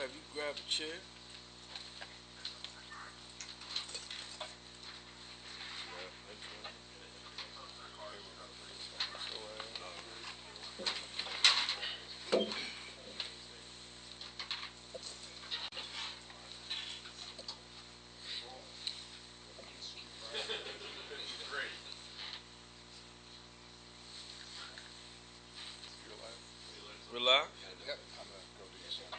have you grab a chair? Relax. Yep, I'm gonna go do this one.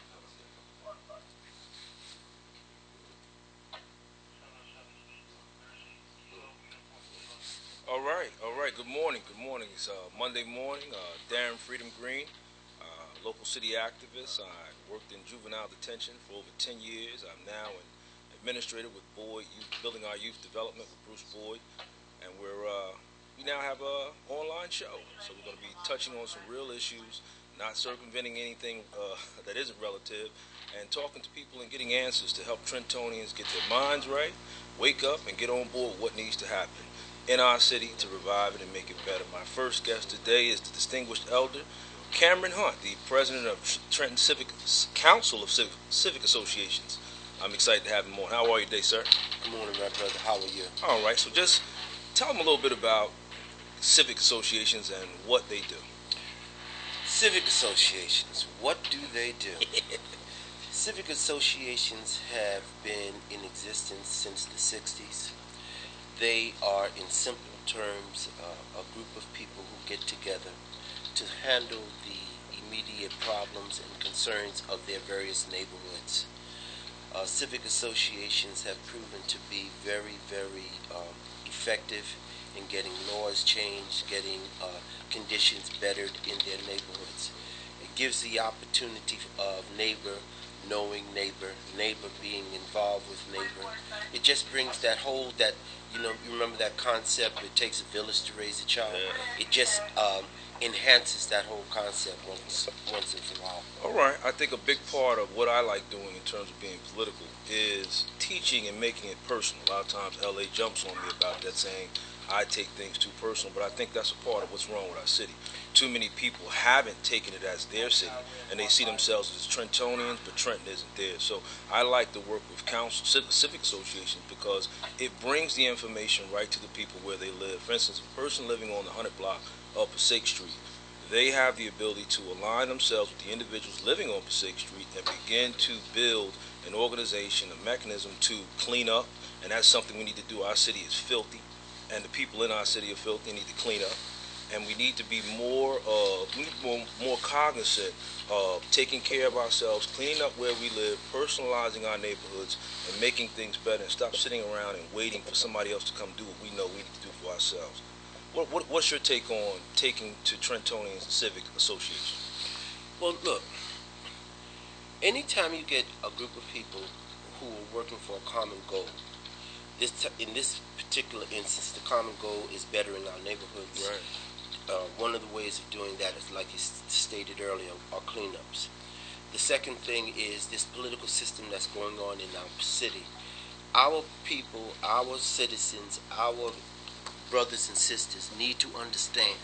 All right. Good morning. Good morning. It's Monday morning. Darren Freedom Green, local city activist. I worked in juvenile detention for over 10 years. I'm now an administrator with Boyd Youth, building our youth development with Bruce Boyd, and we now have a online show. So we're going to be touching on some real issues, not circumventing anything that isn't relative, and talking to people and getting answers to help Trentonians get their minds right, wake up, and get on board with what needs to happen in our city to revive it and make it better. My first guest today is the distinguished elder Cameron Hunt, the president of Trenton Council of Civic Associations. I'm excited to have him on. How are you today, sir? Good morning, my brother. How are you? All right, so just tell them a little bit about civic associations and what they do. Civic associations, what do they do? Civic associations have been in existence since the 60s. They are, in simple terms, a group of people who get together to handle the immediate problems and concerns of their various neighborhoods. Civic associations have proven to be very, very effective in getting laws changed, getting conditions bettered in their neighborhoods. It gives the opportunity of neighbor knowing neighbor, neighbor being involved with neighbor. It just brings that whole, that, you remember that concept, it takes a village to raise a child. It just enhances that whole concept once and for all. All right, I think a big part of what I like doing in terms of being political is teaching and making it personal. A lot of times LA jumps on me about that, saying I take things too personal, but I think that's a part of what's wrong with our city. Too many people haven't taken it as their city, and they see themselves as Trentonians, but Trenton isn't theirs. So I like to work with civic associations because it brings the information right to the people where they live. For instance, a person living on the 100 block of Passaic Street, they have the ability to align themselves with the individuals living on Passaic Street and begin to build an organization, a mechanism to clean up, and that's something we need to do. Our city is filthy, and the people in our city are filthy and need to clean up. And we need to be more cognizant of taking care of ourselves, cleaning up where we live, personalizing our neighborhoods, and making things better, and stop sitting around and waiting for somebody else to come do what we know we need to do for ourselves. What's your take on taking to Trentonians Civic Association? Well, look, anytime you get a group of people who are working for a common goal, in this particular instance, the common goal is bettering our neighborhoods. Right. One of the ways of doing that is, like you stated earlier, are cleanups. The second thing is this political system that's going on in our city. Our people, our citizens, our brothers and sisters need to understand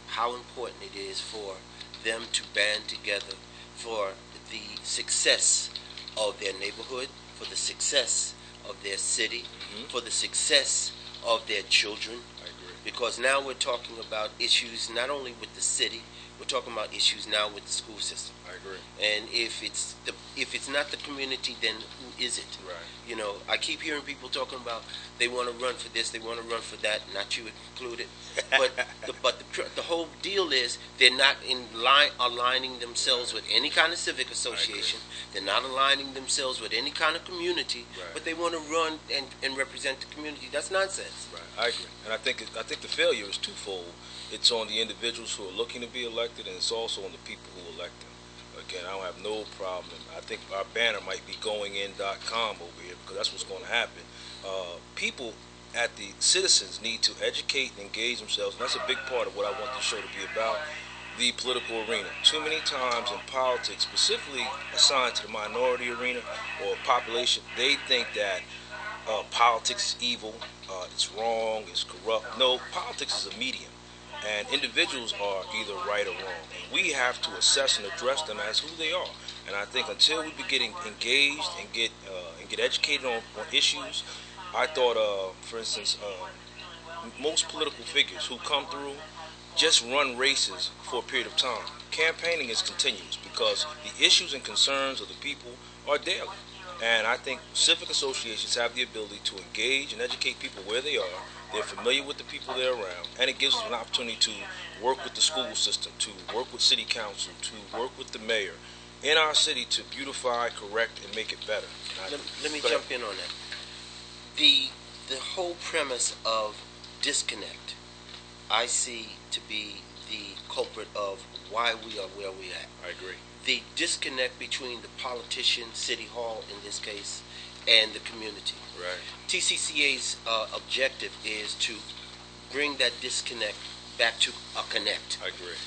how important it is for them to band together for the success of their neighborhood, for the success of their city, for the success of their children. I agree. Because now we're talking about issues not only with the city, we're talking about issues now with the school system. I agree. And if it's not the community, then who is it? Right. I keep hearing people talking about they want to run for this, they want to run for that, not you included. But the whole deal is they're not aligning themselves with any kind of civic association. They're not aligning themselves with any kind of community. Right. But they want to run and represent the community. That's nonsense. Right. I agree. And I think the failure is twofold. It's on the individuals who are looking to be elected, and it's also on the people who elect them. Again, I don't have no problem. I think our banner might be goingin.com over here because that's what's going to happen. People at the citizens need to educate and engage themselves, and that's a big part of what I want the show to be about, the political arena. Too many times in politics, specifically assigned to the minority arena or population, they think that politics is evil, it's wrong, it's corrupt. No, politics is a medium. and individuals are either right or wrong. And we have to assess and address them as who they are. And I think until we be getting engaged and get educated on issues, I thought, for instance, most political figures who come through just run races for a period of time. Campaigning is continuous because the issues and concerns of the people are daily. And I think civic associations have the ability to engage and educate people where they are. They're familiar with the people they're around, and it gives us an opportunity to work with the school system, to work with city council, to work with the mayor in our city to beautify, correct, and make it better. Let me jump in on that. The whole premise of disconnect, I see to be the culprit of why we are where we are. I agree. The disconnect between the politician, City Hall in this case, and the community. Right. TCCA's objective is to bring that disconnect back to a connect. I agree.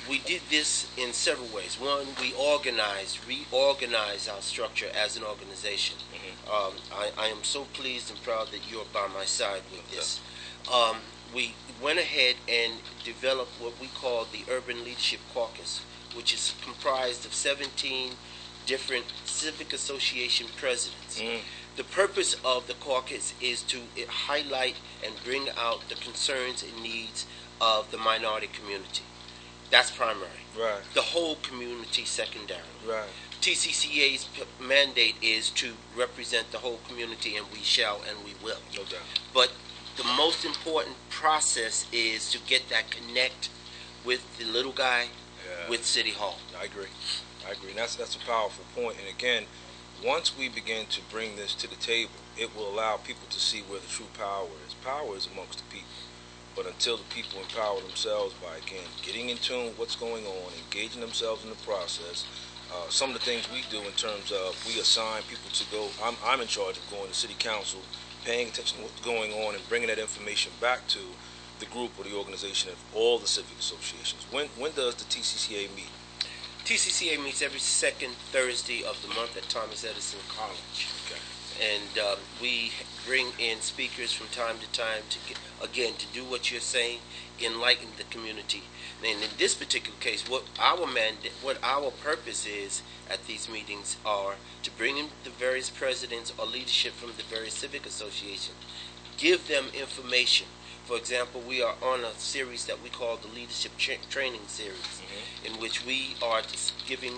We did this in several ways. One, we reorganized our structure as an organization. I am so pleased and proud that you're by my side with this. We went ahead and developed what we call the Urban Leadership Caucus, which is comprised of 17 different civic association presidents. The purpose of the caucus is to highlight and bring out the concerns and needs of the minority community. That's primary. Right. The whole community secondary. Right. TCCA's mandate is to represent the whole community, and we shall and we will. No doubt. But the most important process is to get that connect with the little guy, with City Hall. I agree. And that's a powerful point. And again, once we begin to bring this to the table, it will allow people to see where the true power is. Power is amongst the people. But until the people empower themselves by, again, getting in tune with what's going on, engaging themselves in the process, some of the things we do in terms of we assign people to go, I'm in charge of going to city council, paying attention to what's going on and bringing that information back to the group or the organization of all the civic associations. When does the TCCA meet? TCCA meets every second Thursday of the month at Thomas Edison College. Okay. And we bring in speakers from time to time to do what you're saying, enlighten the community. And in this particular case, what our purpose is at these meetings are to bring in the various presidents or leadership from the various civic associations, give them information. For example, we are on a series that we call the Leadership Training Series, in which we are giving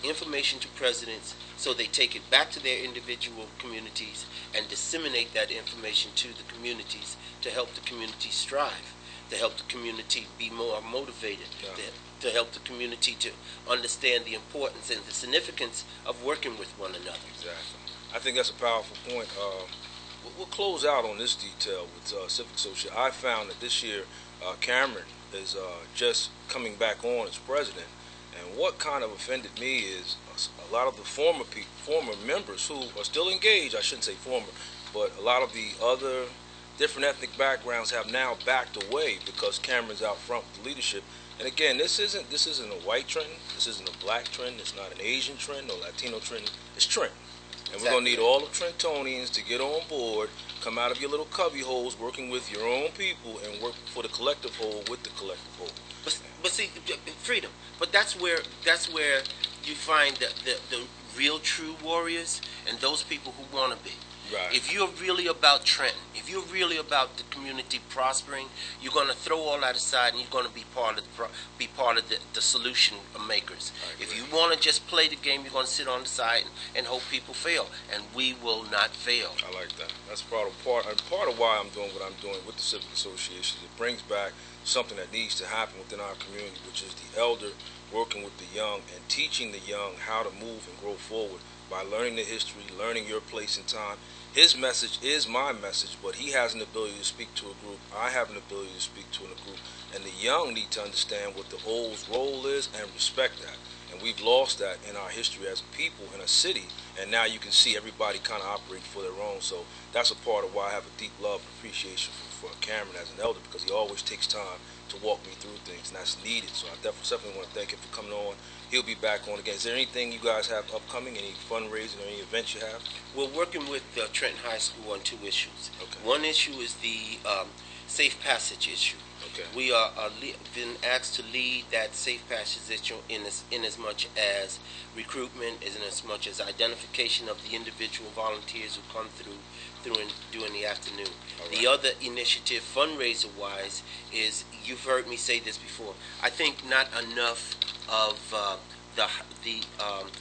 information to presidents so they take it back to their individual communities and disseminate that information to the communities to help the community strive, to help the community be more motivated, to help the community to understand the importance and the significance of working with one another. Exactly. I think that's a powerful point. We'll close out on this detail with Civic Association. I found that this year Cameron is just coming back on as president, and what kind of offended me is a lot of the former members who are still engaged, I shouldn't say former, but a lot of the other different ethnic backgrounds have now backed away because Cameron's out front with the leadership. And again, this isn't a white Trenton, this isn't a black Trenton, it's not an Asian Trenton or Latino Trenton, it's Trenton. And we're going to need all the Trentonians to get on board, come out of your little cubby holes, working with your own people, and work for the collective whole with the collective whole. But see, freedom. But that's where you find the real true warriors and those people who want to be. Right. If you're really about Trenton, if you're really about the community prospering, you're going to throw all that aside and you're going to be part of the solution makers. If you want to just play the game, you're going to sit on the side and hope people fail, and we will not fail. I like that. That's part of why I'm doing what I'm doing with the Civic Association. It brings back something that needs to happen within our community, which is the elder working with the young and teaching the young how to move and grow forward by learning the history, learning your place in time. His message is my message, but he has an ability to speak to a group. I have an ability to speak to a group. And the young need to understand what the old's role is and respect that. And we've lost that in our history as a people in a city. And now you can see everybody kind of operate for their own. So that's a part of why I have a deep love and appreciation for Cameron as an elder, because he always takes time to walk me through things, and that's needed. So I definitely want to thank him for coming on. He'll be back on again. Is there anything you guys have upcoming, any fundraising or any events you have? We're working with Trenton High School on two issues. Okay. One issue is the safe passage issue. Okay. We are been asked to lead that safe passage in as much as recruitment, in as much as identification of the individual volunteers who come during the afternoon. All The right. other initiative, fundraiser-wise, is, you've heard me say this before, I think not enough of the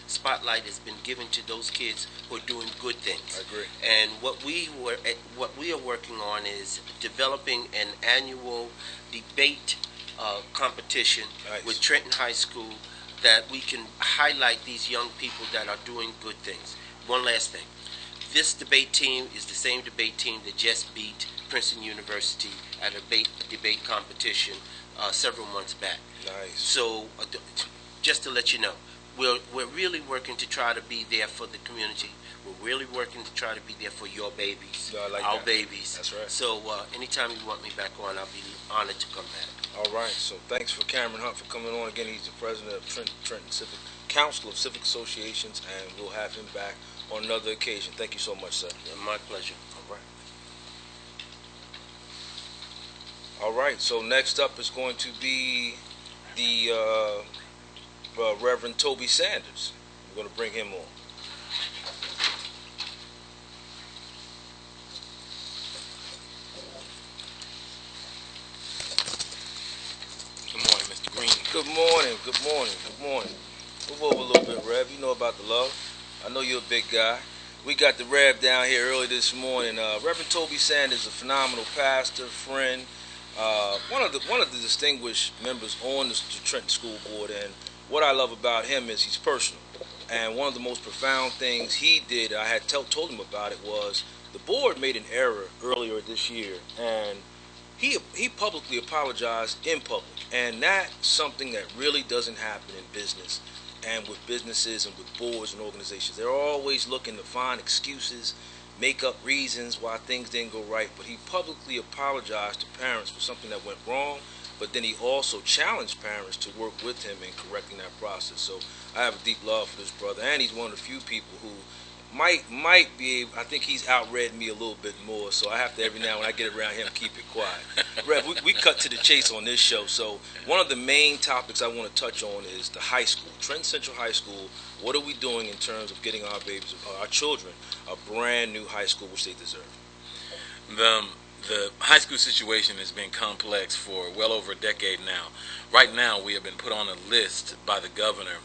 spotlight has been given to those kids who are doing good things. I agree. And what we are working on is developing an annual debate competition Nice. with Trenton High School, that we can highlight these young people that are doing good things. One last thing. This debate team is the same debate team that just beat Princeton University at a debate competition several months back. Nice. So, just to let you know, we're really working to try to be there for the community. We're really working to try to be there for your babies, Yeah, I like our that. babies. That's right. So, anytime you want me back on, I'll be honored to come back. All right. So thanks for Cameron Hunt for coming on. Again, he's the president of Trenton Civic Council of Civic Associations, and we'll have him back on another occasion. Thank you so much, sir. Yeah, my pleasure. All right. All right. So next up is going to be the Reverend Toby Sanders. We're going to bring him on. Good morning, Mr. Green. Good morning. Good morning. Good morning. Move over a little bit, Rev. You know about the love. I know you're a big guy. We got the Rev down here early this morning. Reverend Toby Sanders is a phenomenal pastor, friend, one of the distinguished members on the Trenton School Board. And what I love about him is he's personal. And one of the most profound things he did, I had told him about it, was the board made an error earlier this year, and he publicly apologized in public. And that's something that really doesn't happen in business and with businesses and with boards and organizations. They're always looking to find excuses, make up reasons why things didn't go right. But he publicly apologized to parents for something that went wrong, but then he also challenged parents to work with him in correcting that process. So I have a deep love for this brother, and he's one of the few people who might be able, I think he's outread me a little bit more, so I have to, every now when I get around him, keep it quiet. Rev, we cut to the chase on this show. So one of the main topics I want to touch on is the high school, Trenton Central High School. What are we doing in terms of getting our babies, our children, a brand new high school which they deserve? The high school situation has been complex for well over a decade now. Right now, we have been put on a list by the governor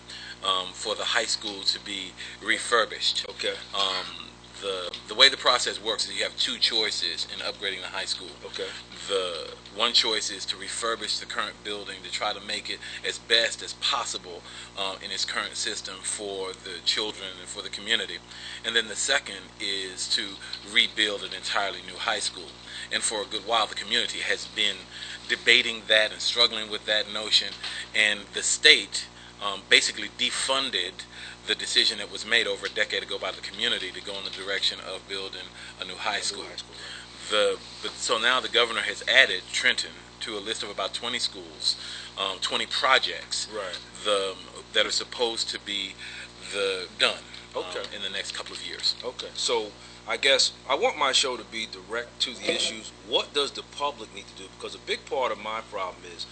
for the high school to be refurbished. Okay. The way the process works is you have two choices in upgrading the high school. Okay. The one choice is to refurbish the current building to try to make it as best as possible in its current system for the children and for the community. And then the second is to rebuild an entirely new high school. And for a good while, the community has been debating that and struggling with that notion. And the state basically defunded the decision that was made over a decade ago by the community to go in the direction of building a new high school. So now the governor has added Trenton to a list of about 20 schools, 20 projects Right. that are supposed to be done Okay. in the next couple of years. Okay. So I guess I want my show to be direct to the issues. What does the public need to do? Because a big part of my problem is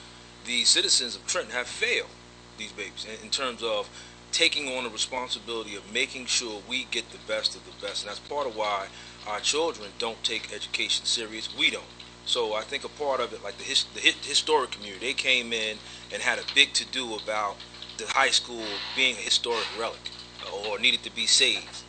the citizens of Trenton have failed these babies in terms of taking on the responsibility of making sure we get the best of the best. And that's part of why our children don't take education serious. We don't. So I think a part of it, like the historic community, they came in and had a big to-do about the high school being a historic relic or needed to be saved.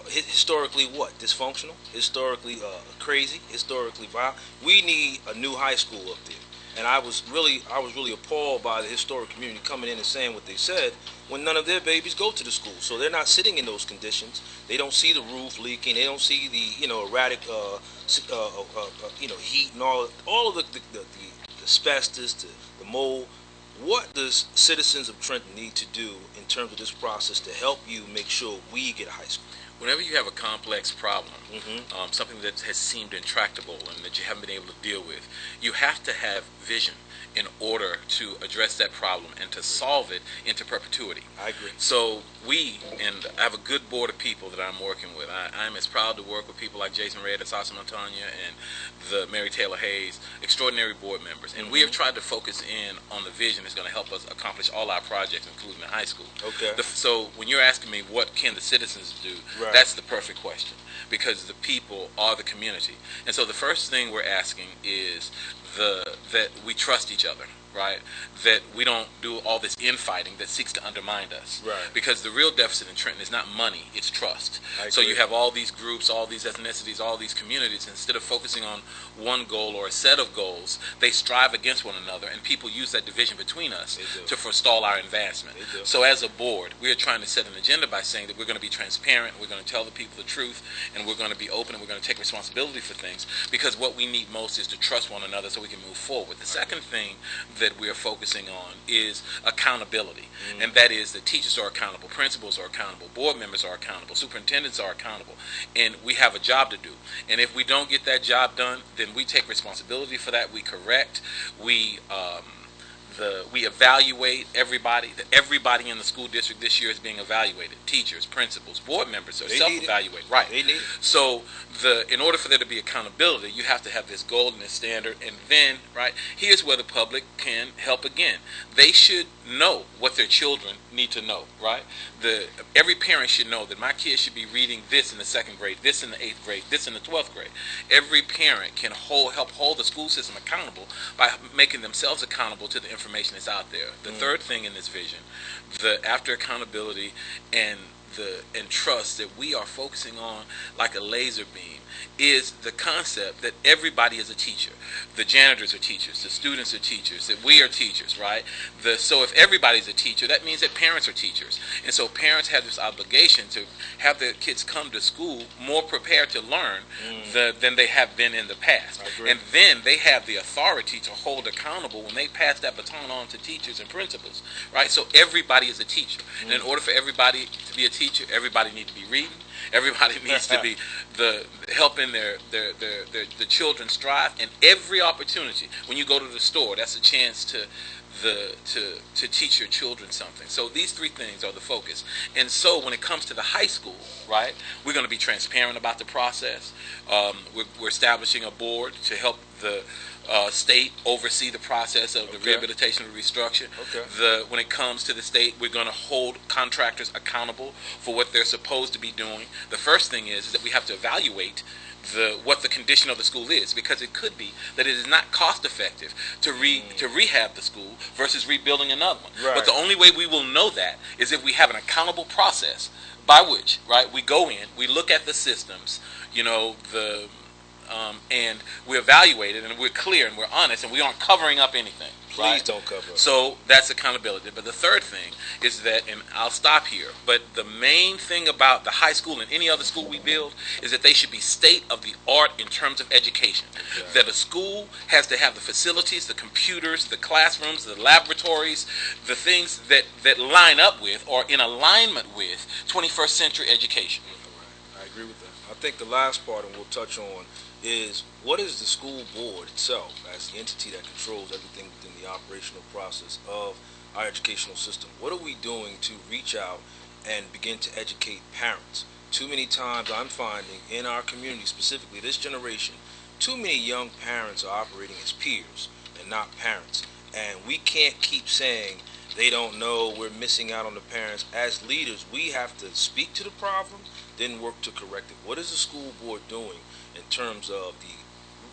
Historically what? Dysfunctional? Historically crazy? Historically violent? We need a new high school up there. And I was really appalled by the historic community coming in and saying what they said when none of their babies go to the school. So they're not sitting in those conditions. They don't see the roof leaking. They don't see the erratic heat and all of the asbestos, the mold. What does citizens of Trenton need to do in terms of this process to help you make sure we get a high school? Whenever you have a complex problem, Mm-hmm. something that has seemed intractable and that you haven't been able to deal with, you have to have vision in order to address that problem and to solve it into perpetuity. I agree. So and I have a good board of people that I'm working with. I'm as proud to work with people like Jason Red and Sasa Montagna and the Mary Taylor Hayes, extraordinary board members. And we have tried to focus in on the vision that's going to help us accomplish all our projects, including the high school. Okay. So when you're asking me what can the citizens do, Right. that's the perfect question, because the people are the community. And so the first thing we're asking is that we trust each other, right? That we don't do all this infighting that seeks to undermine us. Right. Because the real deficit in Trenton is not money, it's trust. I So you agree. have all these groups, all these ethnicities, all these communities. Instead of focusing on one goal or a set of goals, they strive against one another, and people use that division between us They do. to forestall our advancement. They do. So as a board, we are trying to set an agenda by saying that we're going to be transparent, we're going to tell the people the truth, and we're going to be open, and we're going to take responsibility for things, because what we need most is to trust one another so we can move forward. The second thing that we are focusing on is accountability, and that is that teachers are accountable, principals are accountable, board members are accountable, superintendents are accountable, and we have a job to do. And if we don't get that job done, then we take responsibility for that. We correct. We evaluate everybody. Everybody in the school district this year is being evaluated. Teachers, principals, board members are They need it. self-evaluated. Right. They need it. So in order for there to be accountability, you have to have this goal and this standard. And then, right, here's where the public can help again. They should know what their children need to know, right? Every parent should know that my kid should be reading this in the 2nd grade, this in the 8th grade, this in the 12th grade. Every parent can help hold the school system accountable by making themselves accountable to the information that's out there. The third thing in this vision, after accountability and trust that we are focusing on like a laser beam, is the concept that everybody is a teacher. The janitors are teachers, the students are teachers, that we are teachers, right? So if everybody's a teacher, that means that parents are teachers. And so parents have this obligation to have their kids come to school more prepared to learn than they have been in the past. I agree. And then they have the authority to hold accountable when they pass that baton on to teachers and principals, right? So everybody is a teacher. And in order for everybody to be a teacher, everybody needs to be reading. Everybody needs to be helping the children strive. And every opportunity, when you go to the store, that's a chance to teach your children something. So these three things are the focus. And so when it comes to the high school, right, we're going to be transparent about the process. We're establishing a board to help the state oversee the process of the rehabilitation and restructure. When it comes to the state, we're going to hold contractors accountable for what they're supposed to be doing. The first thing is that we have to evaluate what the condition of the school is, because it could be that it is not cost effective to rehab the school versus rebuilding another one. Right. But the only way we will know that is if we have an accountable process by which, right, we go in, we look at the systems, and we evaluate it, and we're clear and we're honest, and we aren't covering up anything. Please don't cover up. So that's accountability. But the third thing is that, and I'll stop here, but the main thing about the high school and any other school we build is that they should be state of the art in terms of education. That a school has to have the facilities, the computers, the classrooms, the laboratories, the things that line up with or in alignment with 21st century education. I agree with that. I think the last part, and we'll touch on, is what is the school board itself as the entity that controls everything within the operational process of our educational system? What are we doing to reach out and begin to educate parents? Too many times I'm finding in our community, specifically this generation, too many young parents are operating as peers and not parents. And we can't keep saying they don't know, we're missing out on the parents. As leaders, we have to speak to the problem, then work to correct it. What is the school board doing in terms of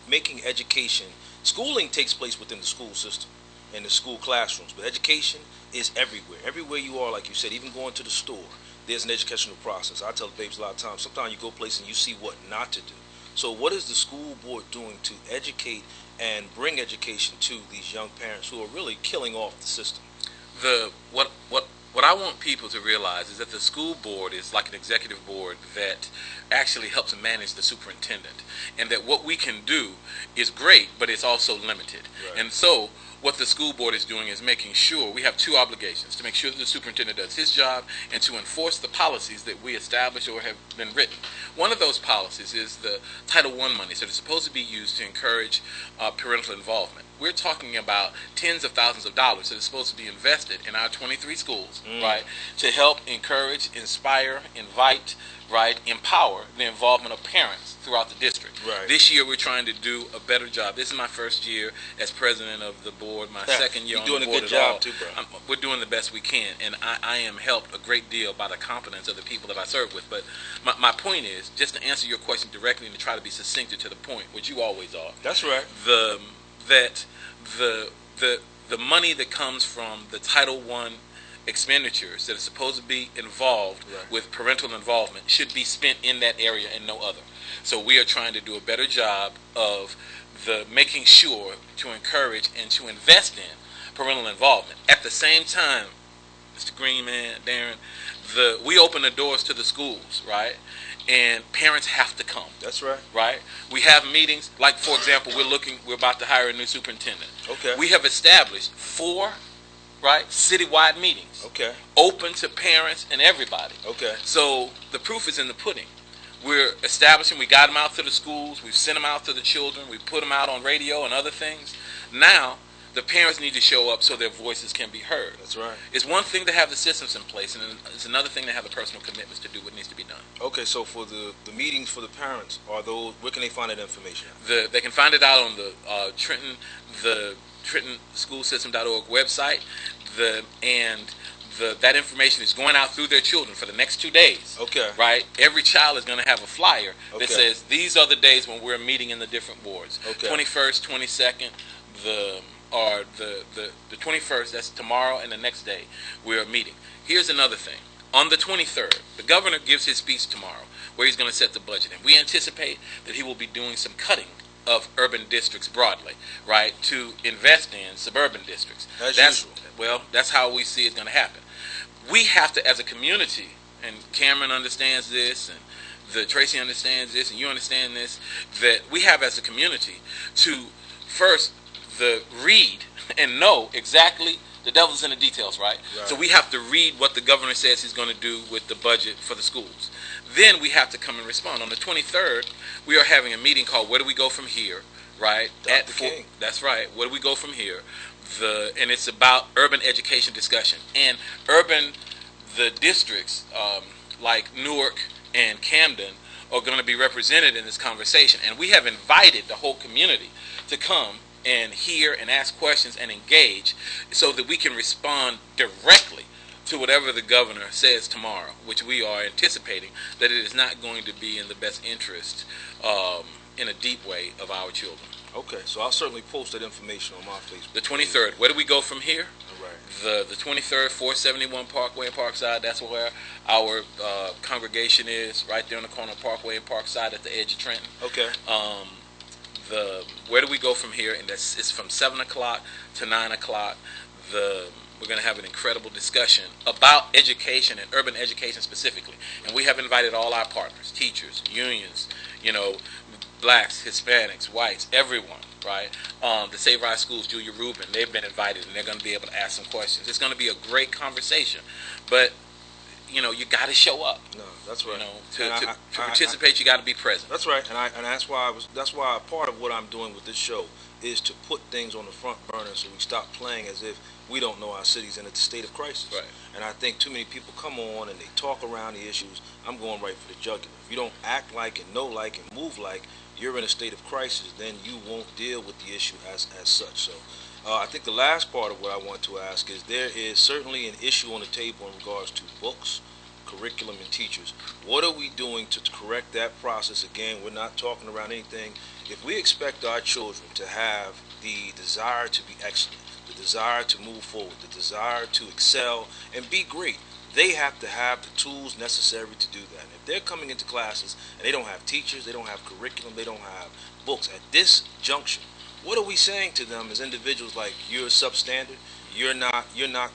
making education? Schooling takes place within the school system and the school classrooms, but education is everywhere. Everywhere you are, like you said, even going to the store, there's an educational process. I tell the babes a lot of times, sometimes you go places and you see what not to do. So what is the school board doing to educate and bring education to these young parents who are really killing off the system? What I want people to realize is that the school board is like an executive board that actually helps manage the superintendent, and that what we can do is great, but it's also limited. Right. And so what the school board is doing is making sure we have two obligations: to make sure that the superintendent does his job and to enforce the policies that we establish or have been written. One of those policies is the Title I money, so it's supposed to be used to encourage parental involvement. We're talking about tens of thousands of dollars that is supposed to be invested in our 23 schools, right, to help encourage, inspire, invite, right, empower the involvement of parents throughout the district. Right. This year we're trying to do a better job. This is my first year as president of the board, my second year on the board. You're doing a good job too, bro. We're doing the best we can, and I am helped a great deal by the competence of the people that I serve with. But my point is, just to answer your question directly and to try to be succinct to the point, which you always are. That's right. The money that comes from the Title I expenditures that are supposed to be involved with parental involvement should be spent in that area and no other. So we are trying to do a better job of making sure to encourage and to invest in parental involvement. At the same time, Mr. Greenman, Darren, we open the doors to the schools, right? And parents have to come. That's right. Right? We have meetings, like for example, we're about to hire a new superintendent. Okay. We have established 4, right, citywide meetings. Okay. Open to parents and everybody. Okay. So the proof is in the pudding. We're establishing, we got them out to the schools, we've sent them out to the children, we put them out on radio and other things. Now, the parents need to show up so their voices can be heard. That's right. It's one thing to have the systems in place, and it's another thing to have the personal commitments to do what needs to be done. Okay, so for the meetings for the parents, are those, where can they find that information? They can find it out on the TrentonSchoolSystem.org website. That information is going out through their children for the next 2 days. Okay. Right? Every child is going to have a flyer Okay. that says these are the days when we're meeting in the different wards. Okay. 21st, 22nd, the 21st, that's tomorrow, and the next day we're meeting. Here's another thing. On the 23rd, the governor gives his speech tomorrow where he's going to set the budget. And we anticipate that he will be doing some cutting of urban districts broadly, right, to invest in suburban districts. As usual. Well, that's how we see it's going to happen. We have to, as a community, and Cameron understands this, and Tracy understands this, and you understand this, that we have as a community to first read and know exactly, the devil's in the details, right? So we have to read what the governor says he's going to do with the budget for the schools. Then we have to come and respond. On the 23rd, we are having a meeting called Where Do We Go From Here, right? Dr. King. That's right. Where do we go from here? And it's about urban education discussion. And the districts like Newark and Camden are going to be represented in this conversation. And we have invited the whole community to come and hear and ask questions and engage so that we can respond directly to whatever the governor says tomorrow, which we are anticipating that it is not going to be in the best interest in a deep way of our children. Okay, so I'll certainly post that information on my Facebook. The 23rd, where do we go from here? All right. The 23rd, 471 Parkway and Parkside, that's where our congregation is, right there on the corner of Parkway and Parkside at the edge of Trenton. Okay. Where do we go from here? And it's from 7 o'clock to 9 o'clock. We're going to have an incredible discussion about education and urban education specifically. And we have invited all our partners, teachers, unions, blacks, Hispanics, whites, everyone, right? The Save Our Schools, Julia Rubin, they've been invited, and they're going to be able to ask some questions. It's going to be a great conversation. But, you got to show up. No, that's right. To participate, you got to be present. That's right, and that's why part of what I'm doing with this show is to put things on the front burner so we stop playing as if we don't know our cities in a state of crisis. Right. And I think too many people come on and they talk around the issues. I'm going right for the jugular. If you don't act like and know like and move like you're in a state of crisis, then you won't deal with the issue as such. So I think the last part of what I want to ask is there is certainly an issue on the table in regards to books, curriculum, and teachers. What are we doing to correct that process? Again, we're not talking around anything. If we expect our children to have the desire to be excellent, the desire to move forward, the desire to excel and be great, they have to have the tools necessary to do that. And if they're coming into classes and they don't have teachers, they don't have curriculum, they don't have books at this junction, what are we saying to them as individuals like, you're substandard, you're not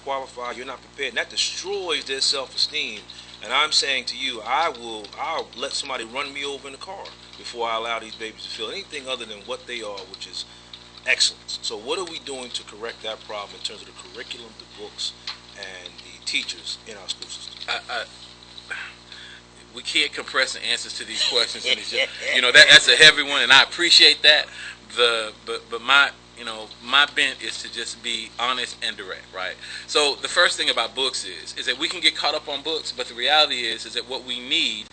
qualified, you're not prepared, and that destroys their self-esteem. And I'm saying to you, I'll let somebody run me over in the car before I allow these babies to feel anything other than what they are, which is excellence. So what are we doing to correct that problem in terms of the curriculum, the books, and the teachers in our school system? we can't compress the answers to these questions, and it's just, that's a heavy one, and I appreciate that. But my bent is to just be honest and direct, right? So the first thing about books is that we can get caught up on books, but the reality is that what we need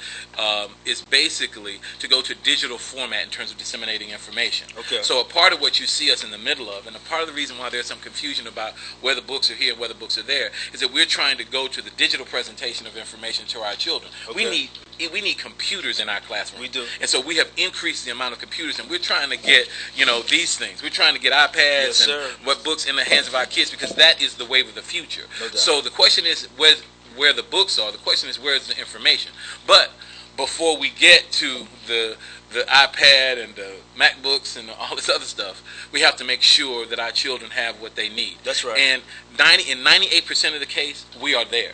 is basically to go to digital format in terms of disseminating information. Okay. So a part of what you see us in the middle of, and a part of the reason why there's some confusion about whether books are here and whether books are there, is that we're trying to go to the digital presentation of information to our children. Okay. We need computers in our classroom. We do. And so we have increased the amount of computers, and we're trying to get, these things. We're trying to get iPads and what books in the hands of our kids, because that is the wave of the future. No doubt. So the question is where the books are. The question is where's the information. But before we get to the iPad and the MacBooks and all this other stuff, we have to make sure that our children have what they need. That's right. And in 98% of the case, we are there.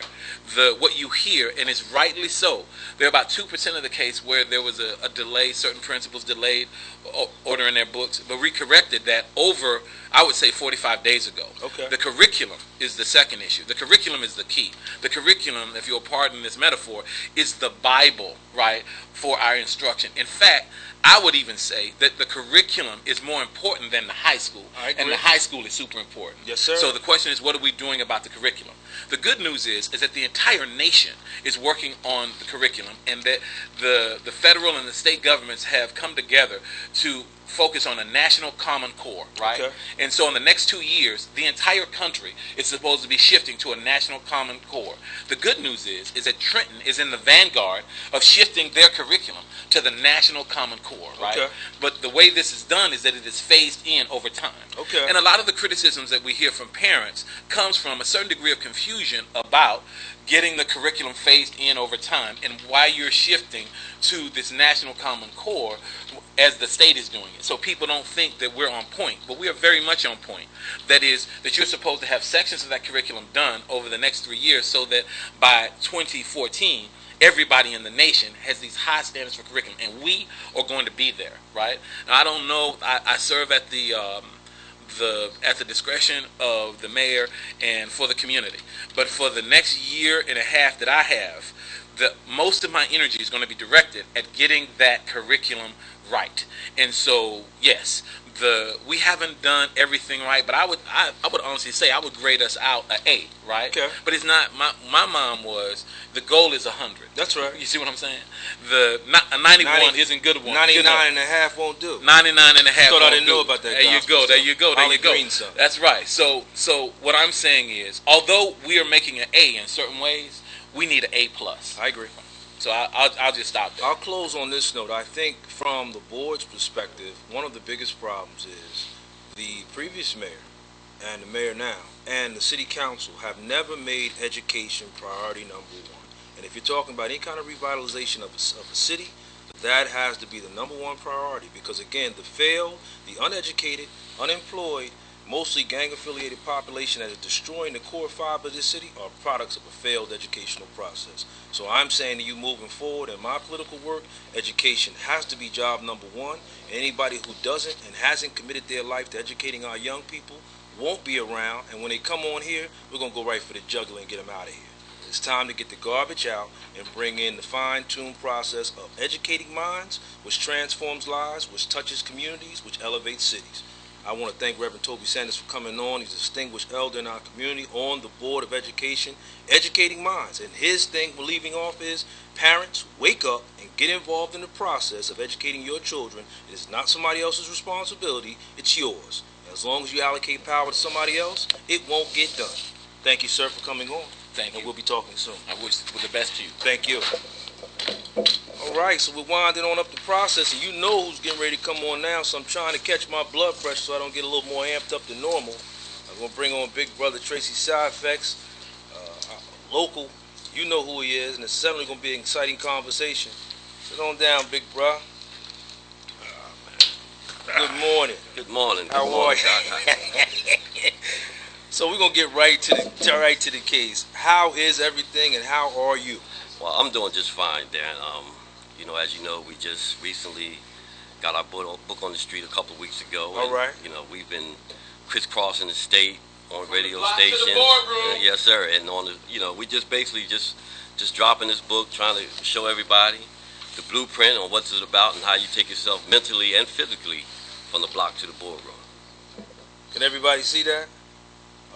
What you hear, and it's rightly so, there are about 2% of the case where there was a delay, certain principals delayed ordering their books, but we corrected that over, I would say, 45 days ago. Okay. The curriculum is the second issue. The curriculum is the key. The curriculum, if you'll pardon this metaphor, is the Bible, right, for our instruction. In fact, I would even say that the curriculum is more important than the high school. I agree. And the high school is super important. Yes, sir. So the question is, what are we doing about the curriculum? The good news is that the entire nation is working on the curriculum, and that the federal and the state governments have come together to focus on a national common core, right? Okay. And so in the next 2 years, the entire country is supposed to be shifting to a national common core. The good news is that Trenton is in the vanguard of shifting their curriculum to the national common core, right? Okay. But the way this is done is that it is phased in over time. Okay. And a lot of the criticisms that we hear from parents comes from a certain degree of confusion about getting the curriculum phased in over time and why you're shifting to this national common core as the state is doing it. So people don't think that we're on point, but we are very much on point. That is, that you're supposed to have sections of that curriculum done over the next 3 years so that by 2014, everybody in the nation has these high standards for curriculum, and we are going to be there, right? Now, I don't know, I serve at the discretion of the mayor and for the community. But for the next year and a half that I have, most of my energy is going to be directed at getting that curriculum right. And so, yes, we haven't done everything right, but I would honestly say I would grade us out an A, right? Okay. But it's not. My mom was, the goal is 100. That's right. You see what I'm saying? A 91 isn't good one. 99 and a half won't do. 99 and a half. Thought I didn't do. know about that. There you go. There you go. There you go. That's right. So what I'm saying is, although we are making an A in certain ways, we need an A+. I agree. So I'll just stop there. I'll close on this note. I think from the board's perspective, one of the biggest problems is the previous mayor and the mayor now and the city council have never made education priority number one. And if you're talking about any kind of revitalization of a city, that has to be the number one priority, because again, the failed, the uneducated, unemployed, mostly gang-affiliated population that is destroying the core fiber of this city are products of a failed educational process. So I'm saying to you, moving forward in my political work, education has to be job number one. Anybody who doesn't and hasn't committed their life to educating our young people won't be around, and when they come on here, we're going to go right for the jugular and get them out of here. It's time to get the garbage out and bring in the fine-tuned process of educating minds, which transforms lives, which touches communities, which elevates cities. I want to thank Reverend Toby Sanders for coming on. He's a distinguished elder in our community on the Board of Education, educating minds. And his thing we're leaving off is, parents, wake up and get involved in the process of educating your children. It is not somebody else's responsibility, it's yours. As long as you allocate power to somebody else, it won't get done. Thank you, sir, for coming on. Thank you. And we'll be talking soon. I wish the best to you. Thank you. All right, so we're winding on up the process, and you know who's getting ready to come on now, so I'm trying to catch my blood pressure so I don't get a little more amped up than normal. I'm going to bring on big brother Tracy Side Effects, local. You know who he is, and it's certainly going to be an exciting conversation. Sit on down, big bro. Good morning. Good morning. How are you? So we're going to get right to the case. How is everything, and how are you? Well, I'm doing just fine, Darren. As you know, we just recently got our book on the street a couple of weeks ago. All right. We've been crisscrossing the state on radio To the stations. boardroom. Yes, sir. And on the, we just basically just just dropping this book, trying to show everybody the blueprint on what's it about and how you take yourself mentally and physically from the block to the boardroom. Can everybody see that?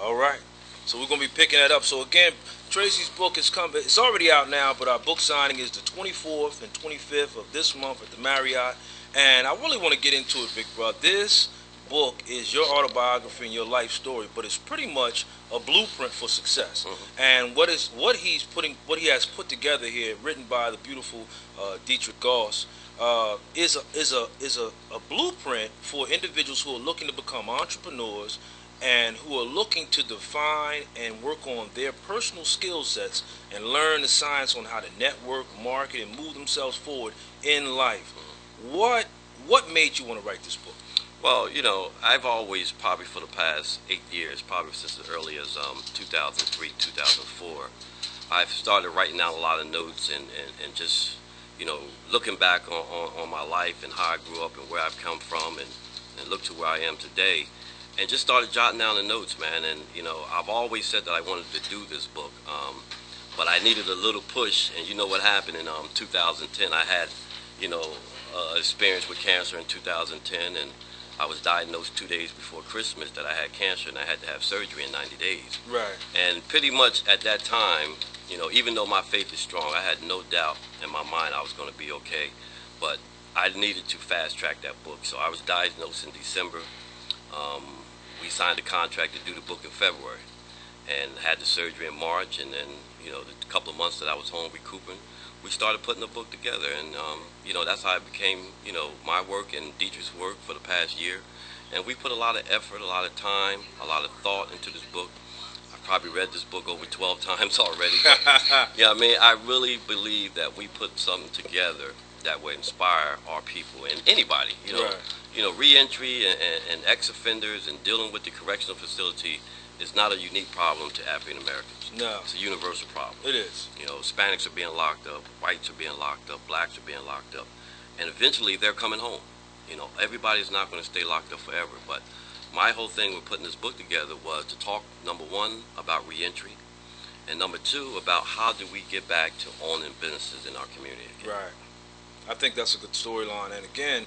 All right. So we're going to be picking that up. So again, Tracy's book is coming. It's already out now, but our book signing is the 24th and 25th of this month at the Marriott. And I really want to get into it, Big Brother. This book is your autobiography and your life story, but it's pretty much a blueprint for success. And what he has put together here, written by the beautiful Dietrich Goss, is a blueprint for individuals who are looking to become entrepreneurs and who are looking to define and work on their personal skill sets and learn the science on how to network, market, and move themselves forward in life. What made you want to write this book? Well, you know, I've always, probably for the past 8 years, probably since as early as 2003, 2004, I've started writing down a lot of notes and just, you know, looking back on my life and how I grew up and where I've come from and look to where I am today. And just started jotting down the notes, man. And, you know, I've always said that I wanted to do this book, but I needed a little push. And you know what happened in 2010? I had, you know, experience with cancer in 2010, and I was diagnosed 2 days before Christmas that I had cancer, and I had to have surgery in 90 days. Right. And pretty much at that time, you know, even though my faith is strong, I had no doubt in my mind I was going to be okay. But I needed to fast track that book. So I was diagnosed in December. We signed a contract to do the book in February, and had the surgery in March. And then, you know, the couple of months that I was home recouping, we started putting the book together. And, you know, that's how it became, you know, my work and Dietrich's work for the past year. And we put a lot of effort, a lot of time, a lot of thought into this book. I've probably read this book over 12 times already. Yeah, I mean, I really believe that we put something together that would inspire our people and anybody, you know. Right. You know, reentry and ex-offenders and dealing with the correctional facility is not a unique problem to African Americans. No. It's a universal problem. It is. You know, Hispanics are being locked up, whites are being locked up, blacks are being locked up, and eventually they're coming home. You know, everybody's not going to stay locked up forever, but my whole thing with putting this book together was to talk, number one, about reentry, and number two, about how do we get back to owning businesses in our community again. Right. I think that's a good storyline. And again,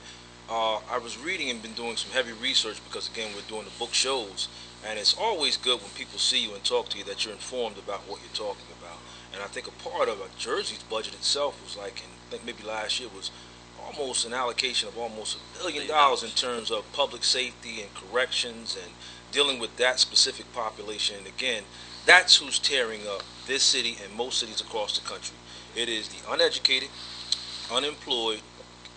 I was reading and been doing some heavy research because, again, we're doing the book shows, and it's always good when people see you and talk to you that you're informed about what you're talking about. And I think a part of Jersey's budget itself was like, I think maybe last year was almost an allocation of almost $1 billion in terms of public safety and corrections and dealing with that specific population. And again, that's who's tearing up this city and most cities across the country. It is the uneducated, unemployed,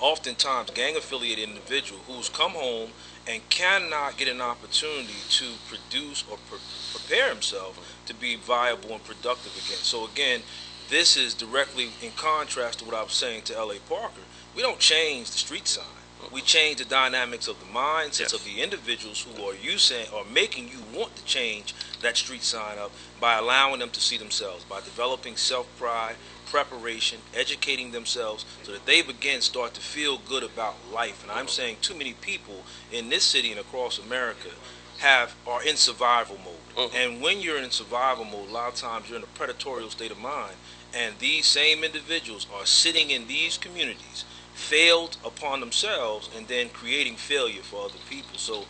oftentimes gang-affiliated individual who's come home and cannot get an opportunity to produce or prepare himself to be viable and productive again. So again, this is directly in contrast to what I was saying to L.A. Parker. We don't change the street sign. We change the dynamics of the mindsets of the individuals who are making you want to change that street sign up by allowing them to see themselves, by developing self-pride, preparation, educating themselves so that they start to feel good about life. And I'm saying too many people in this city and across America are in survival mode. And when you're in survival mode, a lot of times you're in a predatorial state of mind. And these same individuals are sitting in these communities, failed upon themselves, and then creating failure for other people. So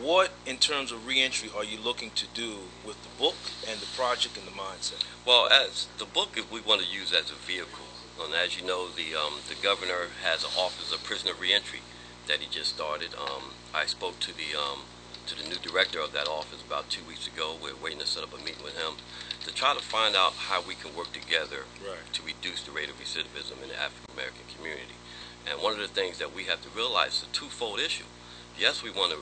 what, in terms of reentry, are you looking to do with the book and the project and the mindset? Well, as the book, we want to use as a vehicle. And as you know, the governor has an Office of Prisoner Reentry that he just started. I spoke to the new director of that office about 2 weeks ago. We're waiting to set up a meeting with him to try to find out how we can work together to reduce the rate of recidivism in the African American community. And one of the things that we have to realize is a twofold issue. Yes, we want to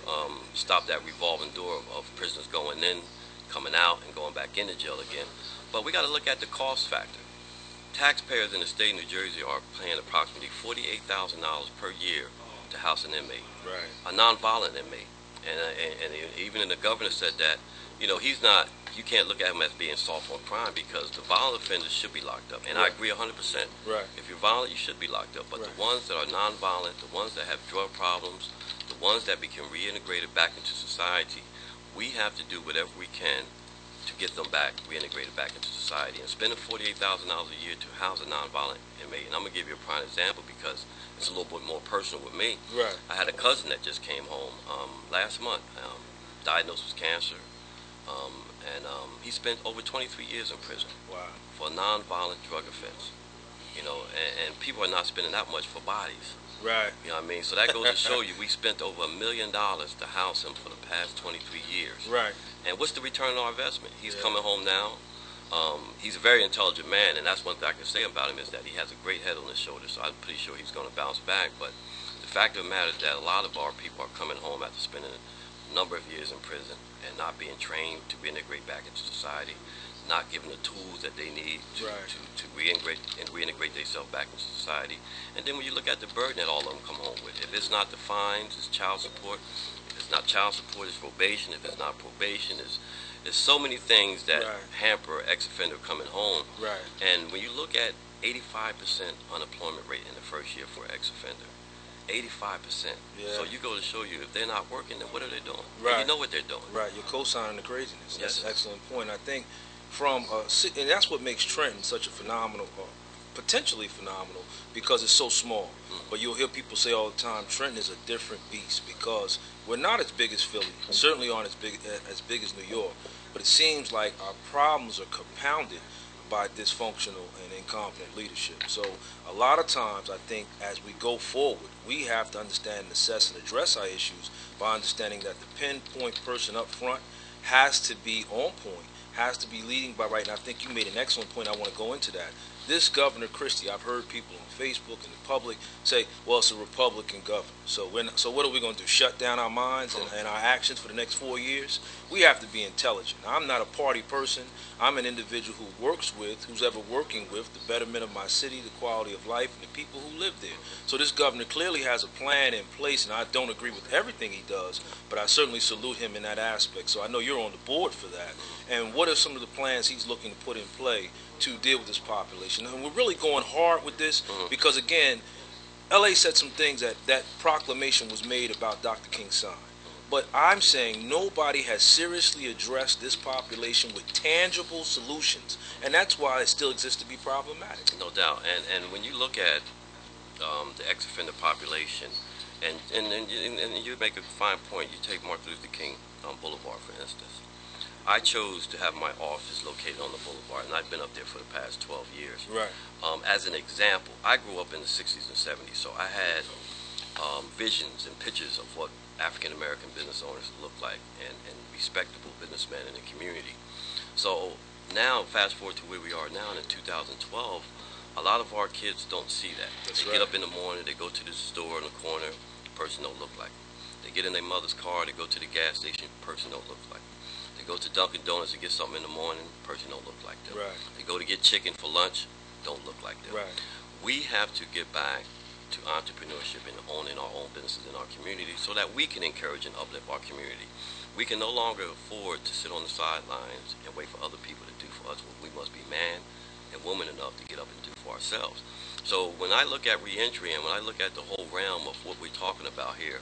stop that revolving door of prisoners going in, coming out, and going back into jail again. But we got to look at the cost factor. Taxpayers in the state of New Jersey are paying approximately $48,000 per year to house an inmate, a nonviolent inmate. And even the governor said that, you know, you can't look at him as being soft on crime because the violent offenders should be locked up. And I agree 100%. If you're violent, you should be locked up. But the ones that are nonviolent, the ones that have drug problems, the ones that become reintegrated back into society, we have to do whatever we can to get them back, reintegrated back into society. And spending $48,000 a year to house a nonviolent inmate, and I'm going to give you a prime example because it's a little bit more personal with me. Right. I had a cousin that just came home last month, diagnosed with cancer, and he spent over 23 years in prison. Wow. For a nonviolent drug offense. You know, and people are not spending that much for bodies. Right. You know what I mean? So that goes to show you we spent over $1 million to house him for the past 23 years. Right. And what's the return on our investment? He's Yeah. coming home now. He's a very intelligent man, and that's one thing I can say about him is that he has a great head on his shoulders, so I'm pretty sure he's going to bounce back. But the fact of the matter is that a lot of our people are coming home after spending a number of years in prison and not being trained to reintegrate back into society, not given the tools that they need to, Right. to reintegrate themselves back into society. And then when you look at the burden that all of them come home with, if it's not the fines, it's child support. If it's not child support, it's probation. If it's not probation, there's so many things that Right. hamper ex-offender coming home. Right. And when you look at 85% unemployment rate in the first year for an ex-offender, 85%. Yeah. So you go to show you if they're not working, then what are they doing? Right. And you know what they're doing. Right. You're co-signing the craziness. That's Yes. an excellent point. I think and that's what makes Trenton such a phenomenal, potentially phenomenal, because it's so small. But you'll hear people say all the time, Trenton is a different beast because we're not as big as Philly, certainly aren't as big as New York. But it seems like our problems are compounded by dysfunctional and incompetent leadership. So a lot of times I think as we go forward, we have to understand and assess and address our issues by understanding that the pinpoint person up front has to be on point, has to be leading by right. And I think you made an excellent point. I want to go into that. This Governor Christie, I've heard people on Facebook and the public say, well, it's a Republican governor. So what are we going to do, shut down our minds and our actions for the next 4 years? We have to be intelligent. Now, I'm not a party person. I'm an individual who works with, who's ever working with the betterment of my city, the quality of life, and the people who live there. So this governor clearly has a plan in place, and I don't agree with everything he does, but I certainly salute him in that aspect. So I know you're on the board for that. And what are some of the plans he's looking to put in play to deal with this population? And we're really going hard with this because, again, LA said some things that proclamation was made about Dr. King's son. But I'm saying nobody has seriously addressed this population with tangible solutions. And that's why it still exists to be problematic. No doubt. And when you look at the ex-offender population, and you make a fine point, you take Martin Luther King Boulevard, for instance. I chose to have my office located on the boulevard, and I've been up there for the past 12 years. Right. As an example, I grew up in the 60s and 70s, so I had visions and pictures of what African-American business owners look like and respectable businessmen in the community. So now, fast forward to where we are now in 2012, a lot of our kids don't see that. That's They right. get up in the morning, they go to the store in the corner, the person don't look like them. They get in their mother's car, they go to the gas station, the person don't look like them. They go to Dunkin' Donuts to get something in the morning, the person don't look like them. Right. They go to get chicken for lunch, don't look like them. Right. We have to get back to entrepreneurship and owning our own businesses in our community so that we can encourage and uplift our community. We can no longer afford to sit on the sidelines and wait for other people to do for us what we must be man and woman enough to get up and do for ourselves. So when I look at reentry and when I look at the whole realm of what we're talking about here,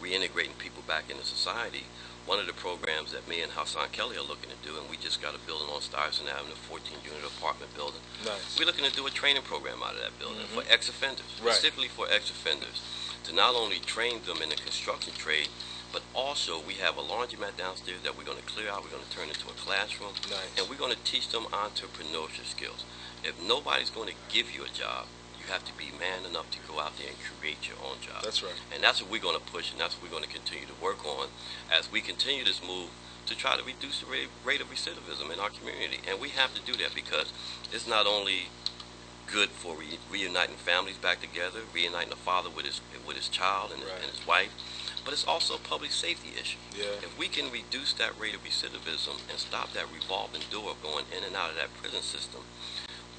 reintegrating people back into society, one of the programs that me and Hassan Kelly are looking to do, and we just got a building on Stuyvesant Avenue, a 14-unit apartment building. Nice. We're looking to do a training program out of that building for ex-offenders, Right. specifically for ex-offenders, to not only train them in the construction trade, but also we have a laundromat downstairs that we're going to clear out. We're going to turn into a classroom, Nice. and we're going to teach them entrepreneurship skills. If nobody's going to give you a job, you have to be man enough to go out there and create your own job. That's right. And that's what we're going to push, and that's what we're going to continue to work on as we continue this move to try to reduce the rate of recidivism in our community. And we have to do that because it's not only good for reuniting families back together, reuniting a father with his child and his wife, but it's also a public safety issue. Yeah. If we can reduce that rate of recidivism and stop that revolving door of going in and out of that prison system,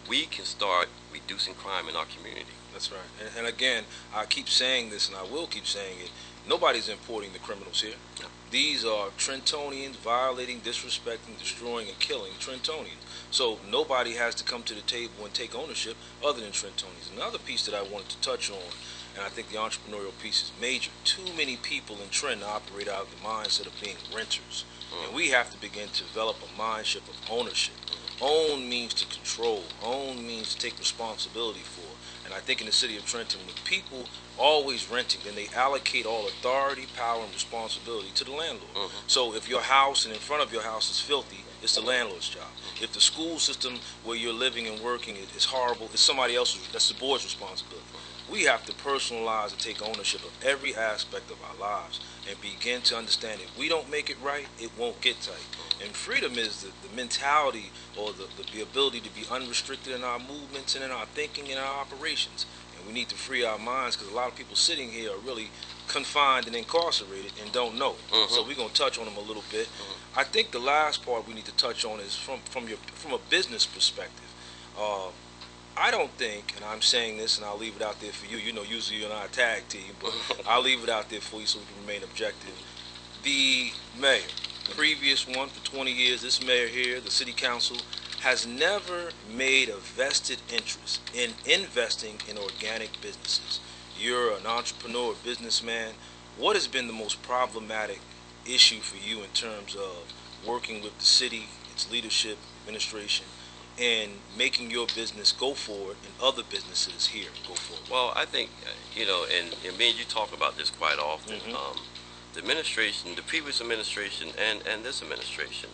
we can start reducing crime in our community. That's right. And again, I keep saying this, and I will keep saying it. Nobody's importing the criminals here. No. These are Trentonians violating, disrespecting, destroying, and killing Trentonians. So nobody has to come to the table and take ownership other than Trentonians. Another piece that I wanted to touch on, and I think the entrepreneurial piece is major. Too many people in Trenton operate out of the mindset of being renters. And we have to begin to develop a mindset of ownership. Own means to control. Own means to take responsibility for. And I think in the city of Trenton, with people always renting, then they allocate all authority, power, and responsibility to the landlord. So if your house and in front of your house is filthy, it's the landlord's job. If the school system where you're living and working is horrible, it's somebody else's. That's the board's responsibility. We have to personalize and take ownership of every aspect of our lives and begin to understand if we don't make it right, it won't get tight. And freedom is the mentality or the ability to be unrestricted in our movements and in our thinking and our operations. And we need to free our minds because a lot of people sitting here are really confined and incarcerated and don't know. So we're going to touch on them a little bit. I think the last part we need to touch on is from a business perspective. I don't think, and I'm saying this and I'll leave it out there for you, you know, usually you and I are a tag team, but I'll leave it out there for you so we can remain objective. The mayor, the previous one for 20 years, this mayor here, the city council, has never made a vested interest in investing in organic businesses. You're an entrepreneur, businessman. What has been the most problematic issue for you in terms of working with the city, its leadership, administration, and making your business go forward and other businesses here go forward? Well, I think, you know, and me and you talk about this quite often. The administration, the previous administration and this administration,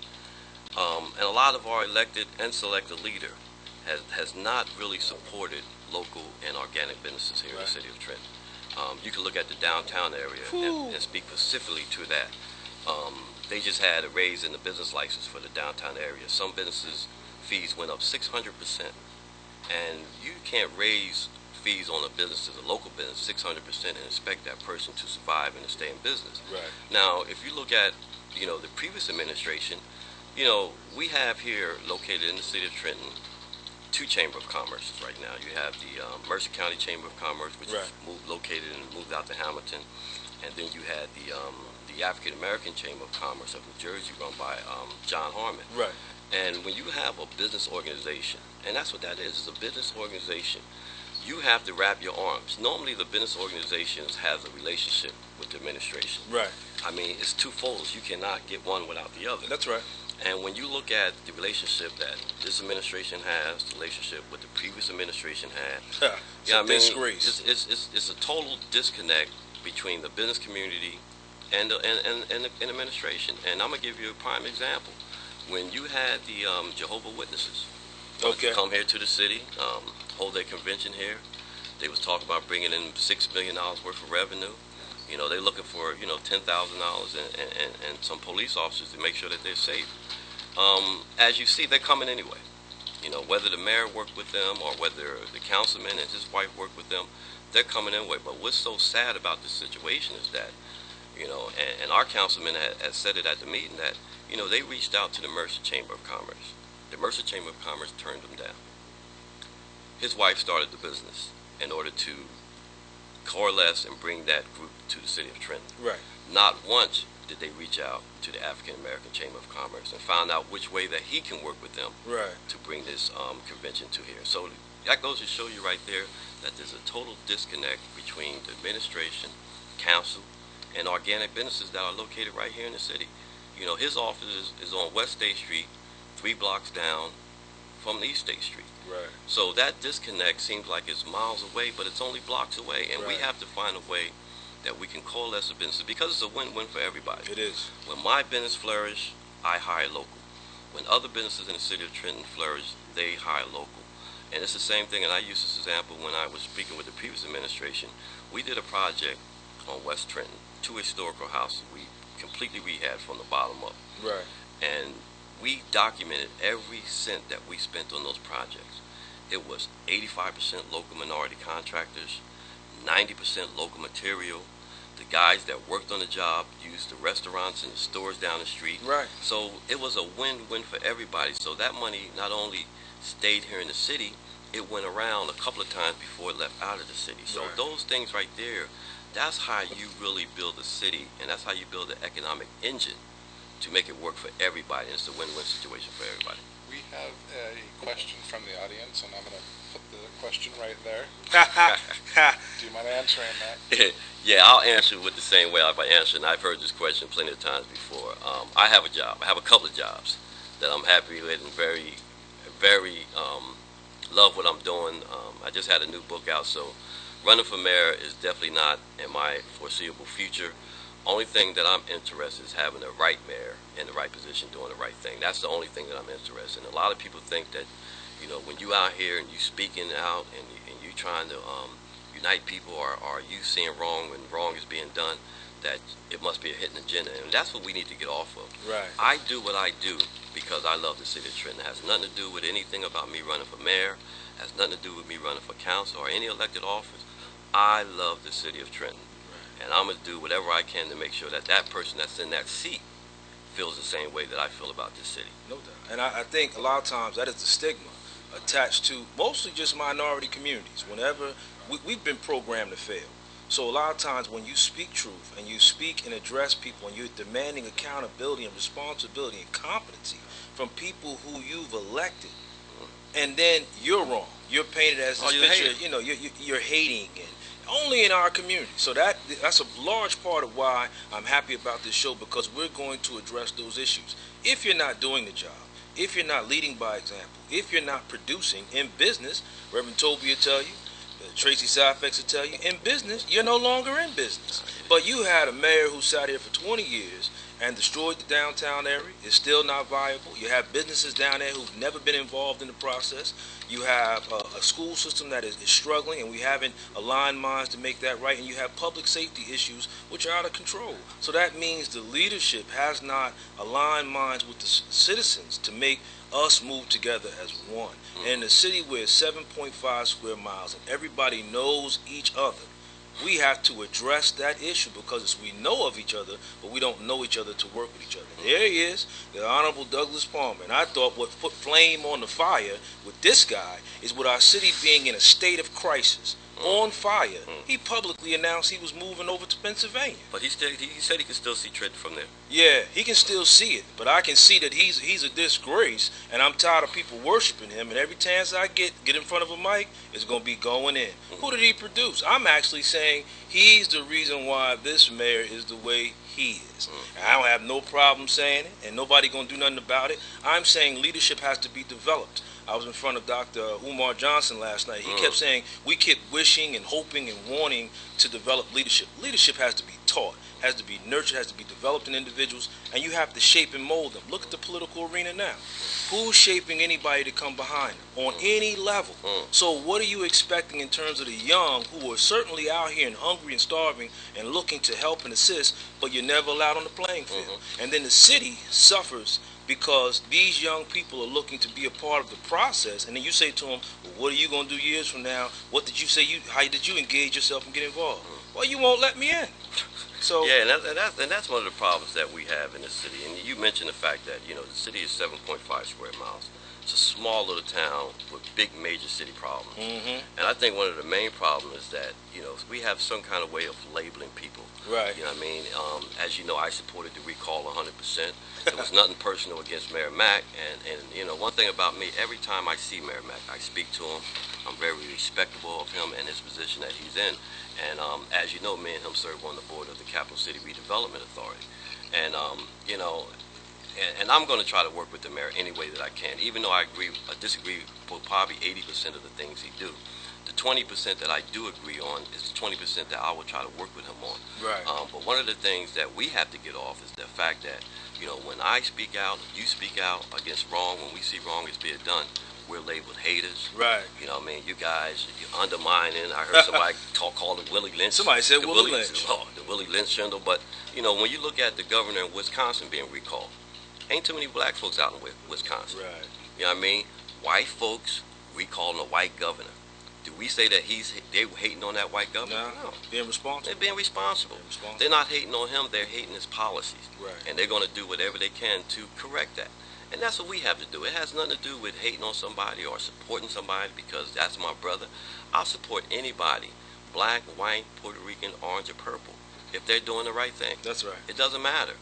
and a lot of our elected and selected leader has not really supported local and organic businesses here in the city of Trenton. You can look at the downtown area and speak specifically to that. They just had a raise in the business license for the downtown area. Some businesses' fees went up 600%, and you can't raise fees on a business, as a local business, 600% and expect that person to survive and to stay in business. Now, if you look at, you know, the previous administration, you know, we have here located in the city of Trenton 2 Chamber of Commerce right now. You have the Mercer County Chamber of Commerce, which is located and moved out to Hamilton, and then you had the African American Chamber of Commerce of New Jersey, run by John Harmon. And when you have a business organization, and that's what that is, it's a business organization, you have to wrap your arms. Normally the business organizations has a relationship with the administration. I mean, it's twofold. You cannot get one without the other. That's right. And when you look at the relationship that this administration has, the relationship with the previous administration had, disgrace. It's a total disconnect between the business community and the administration. And I'm going to give you a prime example. When you had the Jehovah's Witnesses come here to the city, hold their convention here, they was talking about bringing in $6 million worth of revenue. You know, they're looking for, you know, $10,000 and some police officers to make sure that they're safe. As you see, they're coming anyway. You know, whether the mayor worked with them or whether the councilman and his wife worked with them, they're coming anyway. But what's so sad about this situation is that, you know, and our councilman has said it at the meeting that, you know, they reached out to the Mercer Chamber of Commerce. The Mercer Chamber of Commerce turned them down. His wife started the business in order to coalesce and bring that group to the city of Trenton. Not once did they reach out to the African American Chamber of Commerce and find out which way that he can work with them to bring this convention to here. So that goes to show you right there that there's a total disconnect between the administration, council, and organic businesses that are located right here in the city. You know, his office is on West State Street, 3 blocks down from East State Street. So that disconnect seems like it's miles away, but it's only blocks away. And we have to find a way that we can coalesce the businesses, because it's a win-win for everybody. It is. When my business flourish, I hire local. When other businesses in the city of Trenton flourish, they hire local. And it's the same thing, and I use this example when I was speaking with the previous administration. We did a project on West Trenton, 2 historical houses we completely rehabbed from the bottom up. And we documented every cent that we spent on those projects. It was 85% local minority contractors, 90% local material. The guys that worked on the job used the restaurants and the stores down the street. So it was a win-win for everybody. So that money not only stayed here in the city, it went around a couple of times before it left out of the city. So those things right there, that's how you really build a city, and that's how you build an economic engine to make it work for everybody. And it's a win-win situation for everybody. We have a question from the audience, and I'm going to put the question right there. Do you mind answering that? Yeah, I'll answer with the same way I've answered, and I've heard this question plenty of times before. I have a job. I have a couple of jobs that I'm happy with and very love what I'm doing. I just had a new book out, so running for mayor is definitely not in my foreseeable future. Only thing that I'm interested is having the right mayor in the right position doing the right thing. That's the only thing that I'm interested in. A lot of people think that, you know, when you out here and you speaking out and you trying to unite people, or you seeing wrong when wrong is being done, that it must be a hidden agenda, and that's what we need to get off of. Right. I do what I do because I love the city of Trenton. It has nothing to do with anything about me running for mayor. It has nothing to do with me running for council or any elected office. I love the city of Trenton, and I'm going to do whatever I can to make sure that that person that's in that seat feels the same way that I feel about this city. No doubt. And I think a lot of times that is the stigma attached to mostly just minority communities. Whenever we've been programmed to fail. So a lot of times when you speak truth and you speak and address people and you're demanding accountability and responsibility and competency from people who you've elected, and then you're wrong. You're painted as this picture, you know, you're hating, and only in our community. So that's a large part of why I'm happy about this show, because we're going to address those issues. If you're not doing the job, if you're not leading by example, if you're not producing in business, Reverend Toby will tell you, Tracy Syfax will tell you, in business, you're no longer in business. But you had a mayor who sat here for 20 years and destroyed the downtown area. It's still not viable. You have businesses down there who've never been involved in the process. You have a school system that is struggling, and we haven't aligned minds to make that right. And you have public safety issues which are out of control. So that means the leadership has not aligned minds with the citizens to make us move together as one. And in a city where it's 7.5 square miles and everybody knows each other, we have to address that issue, because we know of each other, but we don't know each other to work with each other. There he is, the Honorable Douglas Palmer. And I thought what put flame on the fire with this guy is with our city being in a state of crisis, on fire. He publicly announced he was moving over to Pennsylvania. But he said he could still see Trenton from there. Yeah, he can still see it, but I can see that he's a disgrace, and I'm tired of people worshiping him. And every chance I get in front of a mic, it's gonna be going in. Who did he produce? I'm actually saying he's the reason why this mayor is the way he is. I don't have no problem saying it, and nobody gonna do nothing about it. I'm saying leadership has to be developed. I was in front of Dr. Umar Johnson last night. He kept saying we keep wishing and hoping and wanting to develop leadership. Leadership has to be taught, has to be nurtured, has to be developed in individuals, and you have to shape and mold them. Look at the political arena now. Who's shaping anybody to come behind them on any level? So what are you expecting in terms of the young who are certainly out here and hungry and starving and looking to help and assist, but you're never allowed on the playing field? And then the city suffers because these young people are looking to be a part of the process, and then you say to them, well, what are you going to do years from now? What did you say? How did you engage yourself and get involved? Well, you won't let me in. So yeah, and that's one of the problems that we have in the city. And you mentioned the fact that, you know, the city is 7.5 square miles. It's a small little town with big major city problems. And I think one of the main problems is that, you know, we have some kind of way of labeling people. Right. You know what I mean? As you know, I supported the recall 100%. It was nothing personal against Mayor Mack. And you know, one thing about me, every time I see Mayor Mack, I speak to him. I'm very respectful of him and his position that he's in. And as you know, me and him serve on the board of the Capital City Redevelopment Authority. And, you know, and I'm going to try to work with the mayor any way that I can, even though I disagree with probably 80% of the things he do. The 20% that I do agree on is the 20% that I will try to work with him on. Right. But one of the things that we have to get off is the fact that, you know, when I speak out, you speak out against wrong, when we see wrong is being done, we're labeled haters. Right. You know what I mean? You guys, you're undermining. I heard somebody call it Willie Lynch. Somebody said Willie Lynch. Oh, the Willie Lynch syndrome. But, you know, when you look at the governor in Wisconsin being recalled, ain't too many black folks out in Wisconsin. Right. You know what I mean? White folks recalling a white governor. Do we say that they were hating on that white governor? No. Being responsible. They're being responsible. They're not hating on him. They're hating his policies. Right. And they're going to do whatever they can to correct that. And that's what we have to do. It has nothing to do with hating on somebody or supporting somebody because that's my brother. I'll support anybody, black, white, Puerto Rican, orange, or purple, if they're doing the right thing. That's right. It doesn't matter.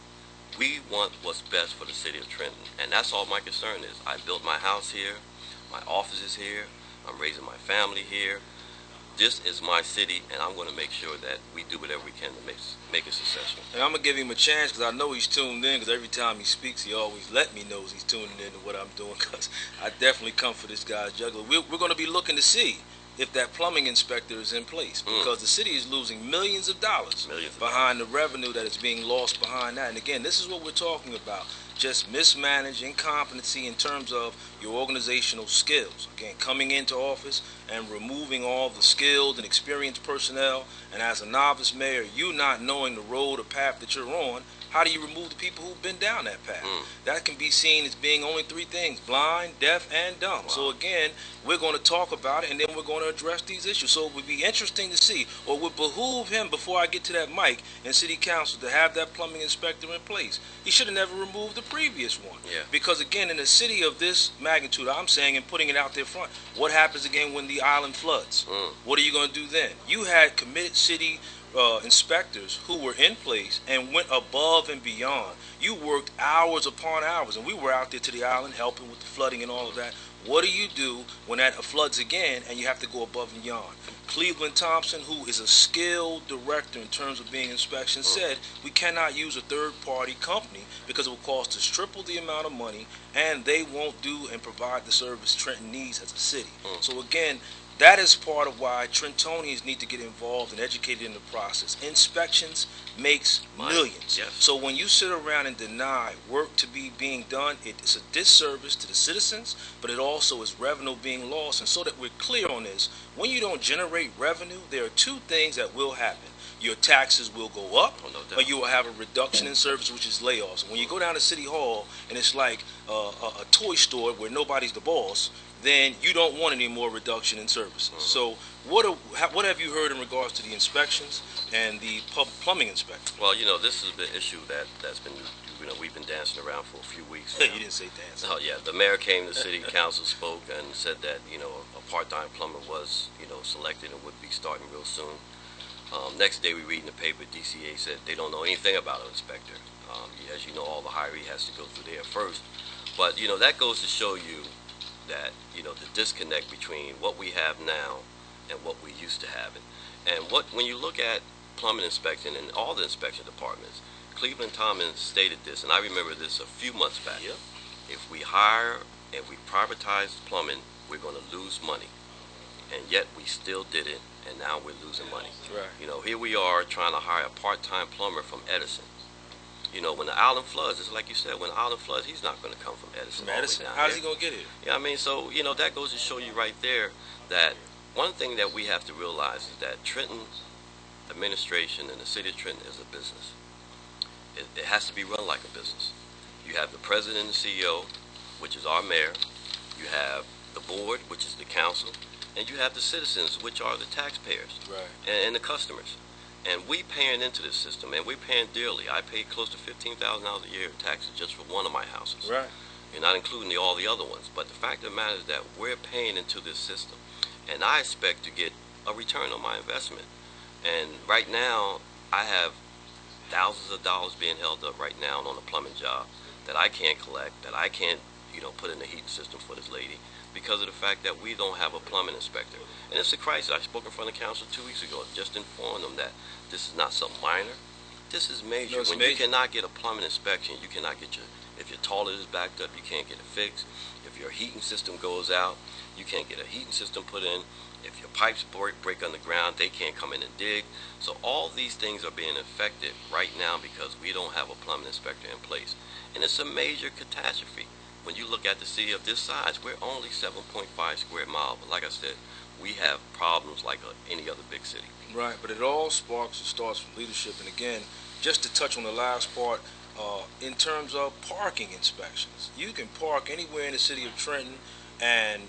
We want what's best for the city of Trenton, and that's all my concern is. I built my house here, my office is here, I'm raising my family here. this is my city, and I'm going to make sure that we do whatever we can to make it successful. And I'm going to give him a chance because I know he's tuned in, because every time he speaks, he always let me know he's tuning in to what I'm doing, because I definitely come for this guy's juggler. We're going to be looking to see if that plumbing inspector is in place, because the city is losing millions of dollars behind the revenue that is being lost behind that. And again, this is what we're talking about. Just mismanaged incompetency in terms of your organizational skills. Again, coming into office and removing all the skilled and experienced personnel, and as a novice mayor, you not knowing the road or path that you're on, how do you remove the people who've been down that path? That can be seen as being only three things: blind, deaf, and dumb. Wow. So again, we're going to talk about it, and then we're going to address these issues. So it would be interesting to see, or would behoove him, before I get to that mic in city council, to have that plumbing inspector in place. He should have never removed the previous one. Yeah. Because again, in a city of this magnitude, I'm saying, and putting it out there front, what happens again when the island floods? What are you going to do then? You had committed city inspectors who were in place and went above and beyond. You worked hours upon hours, and we were out there to the island helping with the flooding and all of that. What do you do when that floods again and you have to go above and beyond? Cleveland Thompson, who is a skilled director in terms of being inspection, said we cannot use a third-party company because it will cost us triple the amount of money, and they won't do and provide the service Trenton needs as a city. So again, that is part of why Trentonians need to get involved and educated in the process. Inspections makes millions. Yes. So when you sit around and deny work to be being done, it's a disservice to the citizens, but it also is revenue being lost. And so that we're clear on this, when you don't generate revenue, there are two things that will happen. Your taxes will go up, or you will have a reduction in service, which is layoffs. When you go down to City Hall and it's like a toy store where nobody's the boss, then you don't want any more reduction in services. So what have you heard in regards to the inspections and the plumbing inspector? Well, this is the issue that's been, we've been dancing around for a few weeks now. You didn't say dancing. Oh, yeah. The mayor came to the city council, spoke, and said that, a part-time plumber was, selected and would be starting real soon. Next day we read in the paper, DCA said they don't know anything about an inspector. As you know, all the hiree has to go through there first. But, that goes to show you that, the disconnect between what we have now and what we used to have. And when you look at plumbing inspection and all the inspection departments, Cleveland Thomas stated this, and I remember this a few months back. Yep. If we hire and we privatize plumbing, we're going to lose money. And yet we still did it, and now we're losing money. Right. Here we are trying to hire a part-time plumber from Edison. When the island floods, it's like you said, when the island floods, he's not going to come from Edison. From Edison? How's he going to get here? Yeah, so, that goes to show you right there that one thing that we have to realize is that Trenton administration and the city of Trenton is a business. It has to be run like a business. You have the president and the CEO, which is our mayor. You have the board, which is the council. And you have the citizens, which are the taxpayers. Right. And the customers. And we paying into this system, and we're paying dearly. I pay close to $15,000 a year in taxes just for one of my houses. Right. And not including all the other ones. But the fact of the matter is that we're paying into this system. And I expect to get a return on my investment. And right now, I have thousands of dollars being held up right now on a plumbing job that I can't collect, that I can't, put in the heating system for this lady, because of the fact that we don't have a plumbing inspector. And it's a crisis. I spoke in front of council 2 weeks ago, just informed them that this is not some minor. This is major. No, when major. You cannot get a plumbing inspection, you cannot get if your toilet is backed up, you can't get it fixed. If your heating system goes out, you can't get a heating system put in. If your pipes break underground, they can't come in and dig. So all these things are being affected right now because we don't have a plumbing inspector in place. And it's a major catastrophe. When you look at the city of this size, we're only 7.5 square miles. But like I said, we have problems like any other big city. Right, but it all sparks and starts from leadership. And again, just to touch on the last part, in terms of parking inspections, you can park anywhere in the city of Trenton and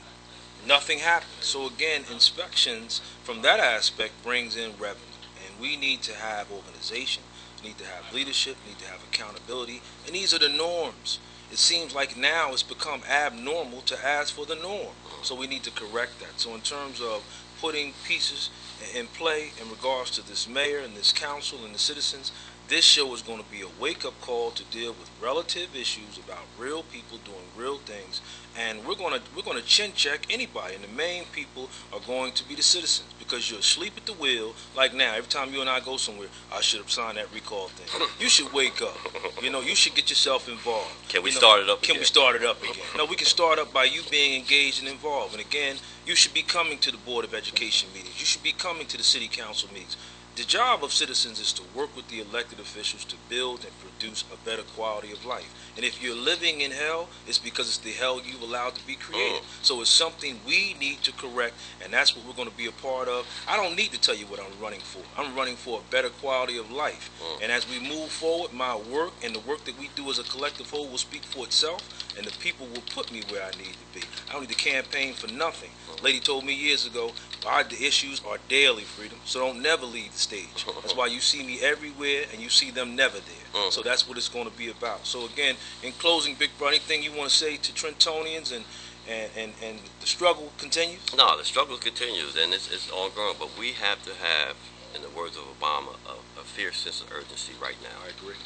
nothing happens. So again, inspections from that aspect brings in revenue. And we need to have organization, need to have leadership, need to have accountability, and these are the norms. It seems like now it's become abnormal to ask for the norm. So we need to correct that. So in terms of putting pieces in play in regards to this mayor and this council and the citizens, This show is going to be a wake-up call to deal with relative issues about real people doing real things, and we're going to chin check anybody. And the main people are going to be the citizens, because you're asleep at the wheel. Like now, every time you and I go somewhere, I should have signed that recall thing. You should wake up. You should get yourself involved. Can we start it up again? Can we start it up again? No, we can start up by you being engaged and involved. And again, you should be coming to the Board of Education meetings. You should be coming to the City Council meetings. The job of citizens is to work with the elected officials to build and produce a better quality of life. And if you're living in hell, it's because it's the hell you've allowed to be created. So it's something we need to correct, and that's what we're going to be a part of. I don't need to tell you what I'm running for. I'm running for a better quality of life. And as we move forward, my work and the work that we do as a collective whole will speak for itself, and the people will put me where I need to be. I don't need to campaign for nothing. Lady told me years ago, our issues are daily, Freedom, so don't never leave the stage. That's why you see me everywhere and you see them never there. So that's what it's going to be about. So again, in closing, Big Bro, anything you want to say to Trentonians and the struggle continues? No, the struggle continues, and it's ongoing, but we have to have, in the words of Obama, a fierce sense of urgency right now. I agree.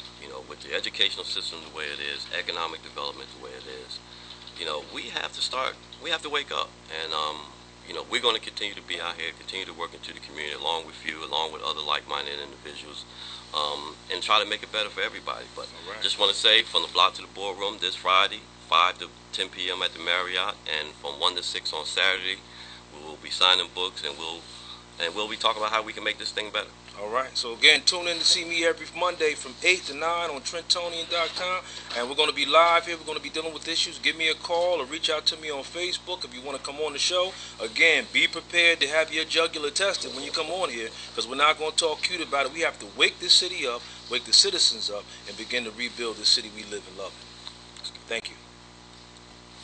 With the educational system the way it is, economic development the way it is, we have to wake up, and we're going to continue to be out here, continue to work into the community along with you, along with other like-minded individuals, and try to make it better for everybody. But just want to say, from the block to the boardroom this Friday, 5 to 10 p.m. at the Marriott, and from 1 to 6 on Saturday, we will be signing books, and we'll be talking about how we can make this thing better. All right. So again, tune in to see me every Monday from 8 to 9 on Trentonian.com. And we're going to be live here. We're going to be dealing with issues. Give me a call or reach out to me on Facebook if you want to come on the show. Again, be prepared to have your jugular tested when you come on here, because we're not going to talk cute about it. We have to wake this city up, wake the citizens up, and begin to rebuild the city we live and love in. Thank you.